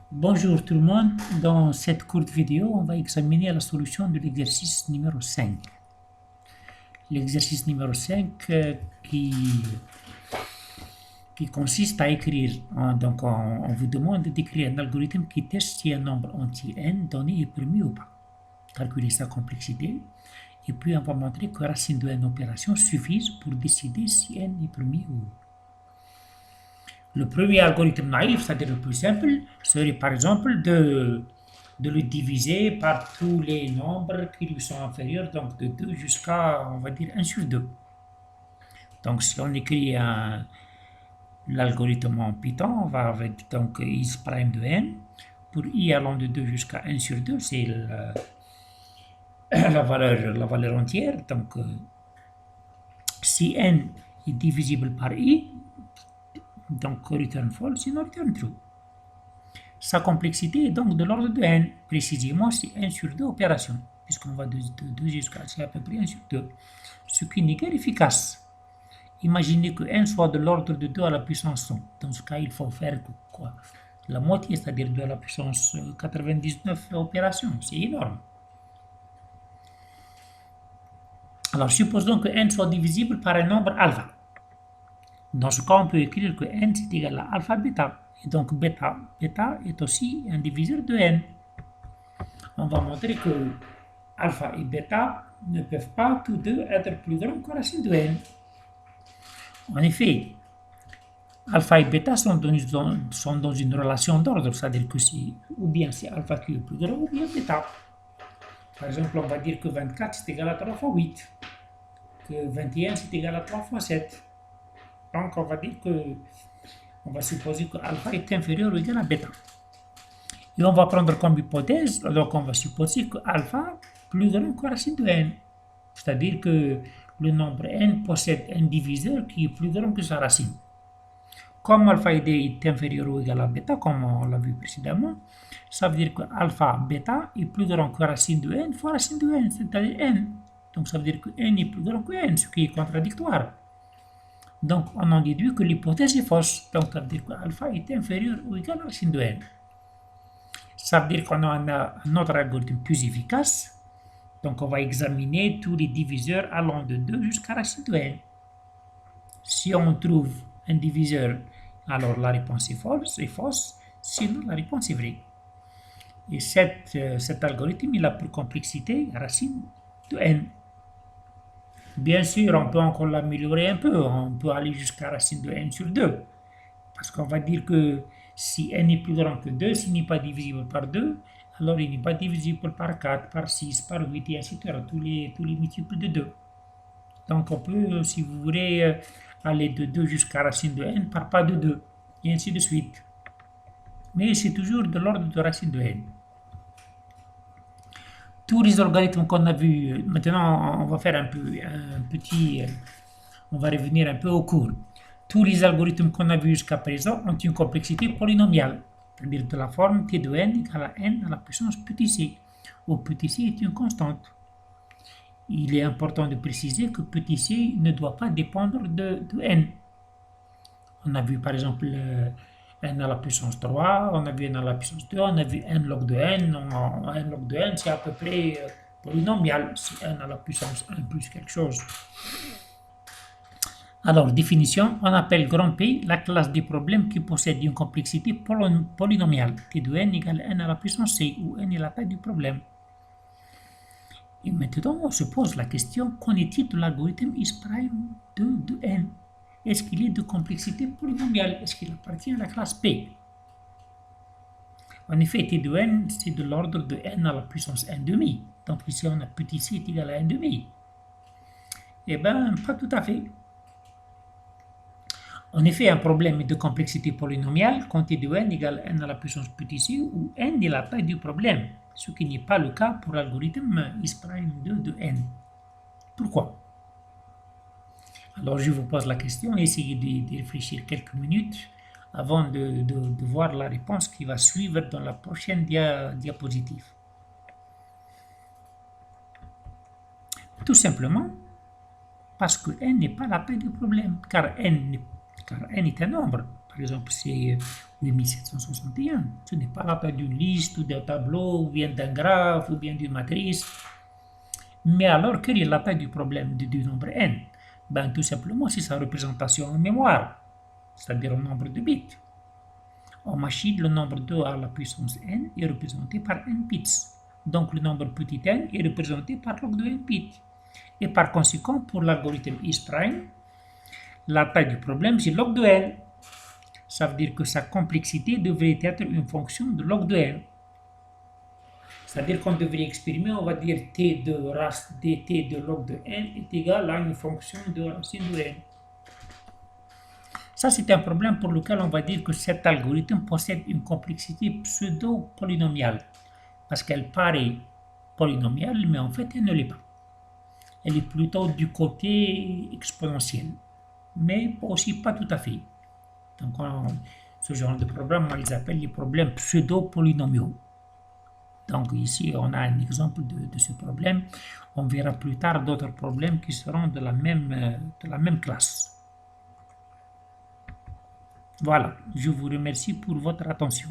Bonjour tout le monde, dans cette courte vidéo, on va examiner la solution de l'exercice numéro 5. L'exercice numéro 5 qui consiste à écrire, on vous demande d'écrire un algorithme qui teste si un nombre entier n donné est permis ou pas. Calculer sa complexité, et puis on va montrer que racine de n opération suffisent pour décider si n est permis ou pas. Le premier algorithme naïf, c'est-à-dire le plus simple, serait par exemple de le diviser par tous les nombres qui lui sont inférieurs, donc de 2 jusqu'à, on va dire, 1 sur 2. Donc si on écrit l'algorithme en Python, on va avec donc is prime de n. Pour i allant de 2 jusqu'à 1 sur 2, c'est la valeur entière. Donc si n est divisible par i, donc return false, sinon return true. Sa complexité est donc de l'ordre de n. Précisément, c'est 1 sur 2 opérations, puisqu'on va de 2 jusqu'à, c'est à peu près 1 sur 2. Ce qui n'est guère efficace. Imaginez que n soit de l'ordre de 2 à la puissance 100. Dans ce cas, il faut faire quoi? La moitié, c'est-à-dire 2 à la puissance 99 opérations. C'est énorme. Alors, supposons que n soit divisible par un nombre alpha. Dans ce cas, on peut écrire que n c'est égal à alpha bêta. Et donc bêta est aussi un diviseur de n. On va montrer que alpha et bêta ne peuvent pas tous deux être plus grands que racine de n. En effet, alpha et bêta sont dans une relation d'ordre, c'est-à-dire que ou bien c'est alpha qui est plus grand ou bien bêta. Par exemple, on va dire que 24 c'est égal à 3 fois 8, que 21 c'est égal à 3 fois 7. Donc on va dire que on va supposer que alpha est inférieur ou égal à bêta. Et on va prendre comme hypothèse, donc on va supposer que alpha plus grand que racine de n. C'est-à-dire que le nombre n possède un diviseur qui est plus grand que sa racine. Comme alpha est inférieur ou égal à bêta, comme on l'a vu précédemment, ça veut dire que alpha bêta est plus grand que racine de n fois racine de n, c'est-à-dire n. Donc ça veut dire que n est plus grand que n, ce qui est contradictoire. Donc on en déduit que l'hypothèse est fausse. Donc ça veut dire que alpha est inférieur ou égal à racine de n. Ça veut dire qu'on a un autre algorithme plus efficace. Donc on va examiner tous les diviseurs allant de 2 jusqu'à racine de n. Si on trouve un diviseur, alors la réponse est fausse, sinon la réponse est vraie. Et cet algorithme, il a pour complexité racine de n. Bien sûr, on peut encore l'améliorer un peu, on peut aller jusqu'à racine de n sur 2. Parce qu'on va dire que si n est plus grand que 2, s'il n'est pas divisible par 2, alors il n'est pas divisible par 4, par 6, par 8 et ainsi de suite, tous les multiples de 2. Donc on peut, si vous voulez, aller de 2 jusqu'à racine de n par pas de 2, et ainsi de suite. Mais c'est toujours de l'ordre de racine de n. Tous les algorithmes qu'on a vus, maintenant on va faire on va revenir un peu au cours. Tous les algorithmes qu'on a vus jusqu'à présent ont une complexité polynomiale, c'est-à-dire de la forme t de n égale à n à la puissance petit c, où petit c est une constante. Il est important de préciser que petit c ne doit pas dépendre de n. On a vu par exemple n à la puissance 3, on a vu n à la puissance 2, on a vu n log de n, n log de n c'est à peu près polynomial, c'est n à la puissance 1 plus quelque chose. Alors, définition, on appelle grand P la classe des problèmes qui possède une complexité polynomiale, t de n égale n à la puissance c, où n est la taille du problème. Et maintenant, on se pose la question, qu'en est-il de l'algorithme isPrime de n? Est-ce qu'il est de complexité polynomiale? Est-ce qu'il appartient à la classe P? En effet, t de n, c'est de l'ordre de n à la puissance 1 demi. Donc ici, on a petit c est égal à 1 demi. Eh bien, pas tout à fait. En effet, un problème de complexité polynomiale quand t de n égale n à la puissance petit c, où n est la taille du problème, ce qui n'est pas le cas pour l'algorithme isPrime de n. Pourquoi? Alors je vous pose la question, essayez de réfléchir quelques minutes avant de voir la réponse qui va suivre dans la prochaine diapositive. Tout simplement parce que n n'est pas la taille du problème, car n est un nombre. Par exemple, 8761. Ce n'est pas la taille d'une liste ou d'un tableau, ou bien d'un graphe, ou bien d'une matrice. Mais alors, quelle est la taille du problème du nombre n? Ben, tout simplement, c'est sa représentation en mémoire, c'est-à-dire au nombre de bits. En machine, le nombre 2 à la puissance n est représenté par n bits. Donc, le nombre petit n est représenté par log de n bits. Et par conséquent, pour l'algorithme is', la taille du problème, c'est log de n. Ça veut dire que sa complexité devrait être une fonction de log de n. C'est-à-dire qu'on devrait exprimer, on va dire t de race dt de log de n est égal à une fonction de racine de n. Ça, c'est un problème pour lequel on va dire que cet algorithme possède une complexité pseudo-polynomiale. Parce qu'elle paraît polynomiale, mais en fait, elle ne l'est pas. Elle est plutôt du côté exponentiel, mais aussi pas tout à fait. Donc, ce genre de problème, on les appelle les problèmes pseudo-polynomiaux. Donc ici, on a un exemple de ce problème. On verra plus tard d'autres problèmes qui seront de la même classe. Voilà, je vous remercie pour votre attention.